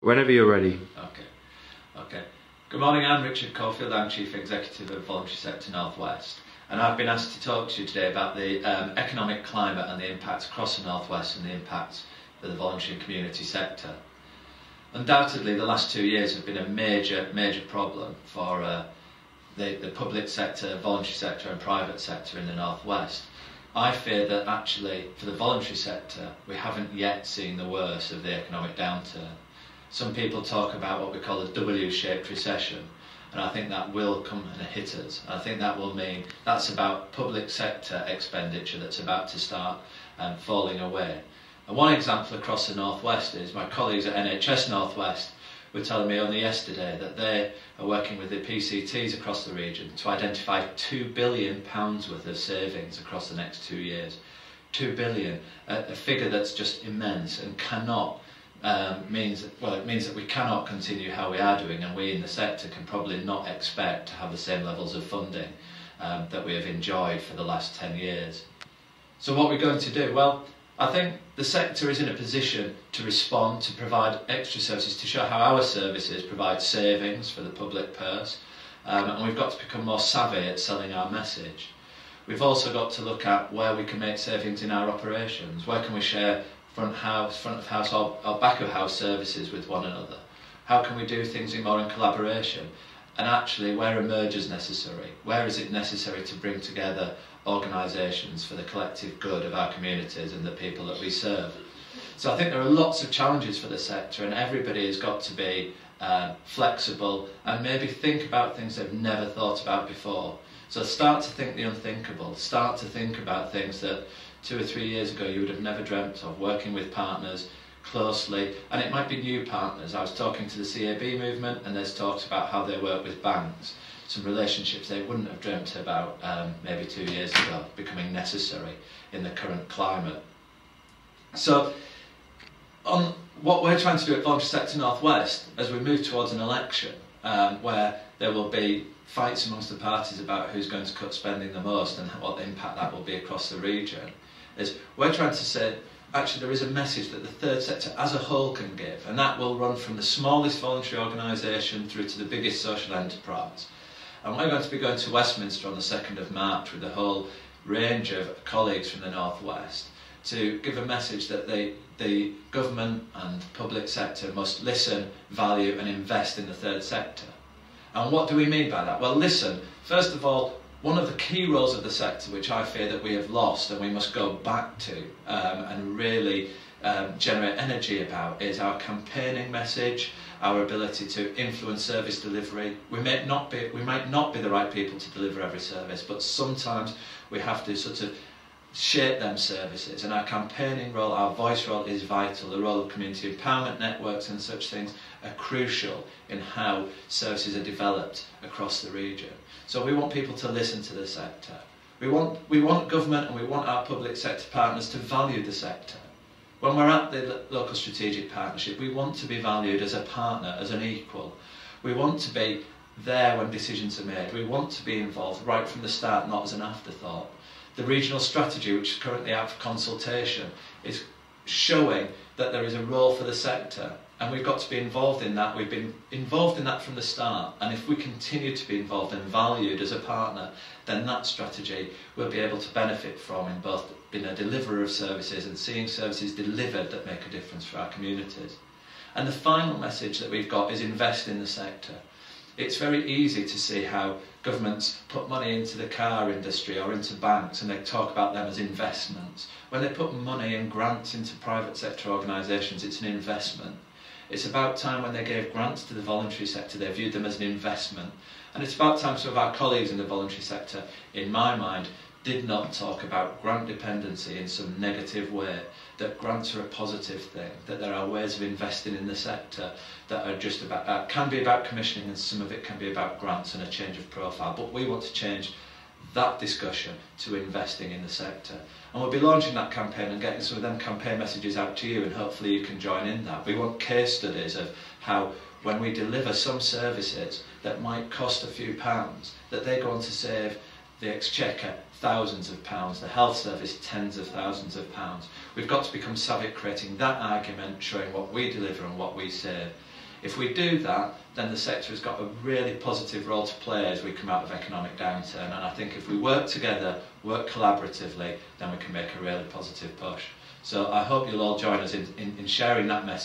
Whenever you're ready. Okay. Good morning, I'm Richard Caulfield, I'm Chief Executive of Voluntary Sector North West, and I've been asked to talk to you today about the economic climate and the impacts across the North West and the impacts for the voluntary and community sector. Undoubtedly, the last 2 years have been a major problem for the public sector, voluntary sector and private sector in the North West. I fear that actually for the voluntary sector we haven't yet seen the worst of the economic downturn. Some people talk about what we call a W-shaped recession, and I think that will come and hit us. I think that will mean that's about public sector expenditure that's about to start falling away. And one example across the North West is my colleagues at NHS North West were telling me only yesterday that they are working with the PCTs across the region to identify £2 billion worth of savings across the next 2 years. 2 billion, a figure that's just immense and cannot it means that we cannot continue how we are doing, and we in the sector can probably not expect to have the same levels of funding that we have enjoyed for the last 10 years. So what are we going to do? Well, I think the sector is in a position to respond, to provide extra services, to show how our services provide savings for the public purse, and we've got to become more savvy at selling our message. We've also got to look at where we can make savings in our operations. Where can we share front of house or back of house services with one another? How can we do things more in collaboration? And actually, where are mergers necessary? Where is it necessary to bring together organisations for the collective good of our communities and the people that we serve? So I think there are lots of challenges for the sector, and everybody has got to be flexible and maybe think about things they've never thought about before. So start to think the unthinkable, start to think about things that 2 or 3 years ago you would have never dreamt of, working with partners closely, and it might be new partners. I was talking to the CAB movement, and there's talks about how they work with banks, some relationships they wouldn't have dreamt about maybe 2 years ago becoming necessary in the current climate. So on what we're trying to do at Voluntary Sector North West as we move towards an election where there will be fights amongst the parties about who's going to cut spending the most and what the impact that will be across the region, is we're trying to say actually there is a message that the third sector as a whole can give, and that will run from the smallest voluntary organisation through to the biggest social enterprise. And we're going to be going to Westminster on the 2nd of March with a whole range of colleagues from the North West to give a message that the government and public sector must listen, value and invest in the third sector. And what do we mean by that? Well, listen, first of all, one of the key roles of the sector which I fear that we have lost and we must go back to and really generate energy about is our campaigning message, our ability to influence service delivery. We might not be the right people to deliver every service, but sometimes we have to sort of shape them services, and our campaigning role, our voice role is vital. The role of community empowerment networks and such things are crucial in how services are developed across the region. So we want people to listen to the sector. We want government and we want our public sector partners to value the sector. When we're at the local strategic partnership, we want to be valued as a partner, as an equal. We want to be there when decisions are made. We want to be involved right from the start, not as an afterthought. The regional strategy, which is currently out for consultation, is showing that there is a role for the sector, and we've got to be involved in that. We've been involved in that from the start, and if we continue to be involved and valued as a partner, then that strategy we'll be able to benefit from in both being a deliverer of services and seeing services delivered that make a difference for our communities. And the final message that we've got is invest in the sector. It's very easy to see how governments put money into the car industry or into banks and they talk about them as investments. When they put money and grants into private sector organisations, it's an investment. It's about time when they gave grants to the voluntary sector, they viewed them as an investment. And it's about time some of our colleagues in the voluntary sector, in my mind, did not talk about grant dependency in some negative way, that grants are a positive thing, that there are ways of investing in the sector that are just about, can be about commissioning, and some of it can be about grants and a change of profile. But we want to change that discussion to investing in the sector. And we'll be launching that campaign and getting some of them campaign messages out to you, and hopefully you can join in that. We want case studies of how when we deliver some services that might cost a few pounds, that they go on to save the Exchequer thousands of pounds, the health service tens of thousands of pounds. We've got to become savvy at creating that argument, showing what we deliver and what we save. If we do that, then the sector has got a really positive role to play as we come out of economic downturn, and I think if we work together, work collaboratively, then we can make a really positive push. So I hope you'll all join us in sharing that message.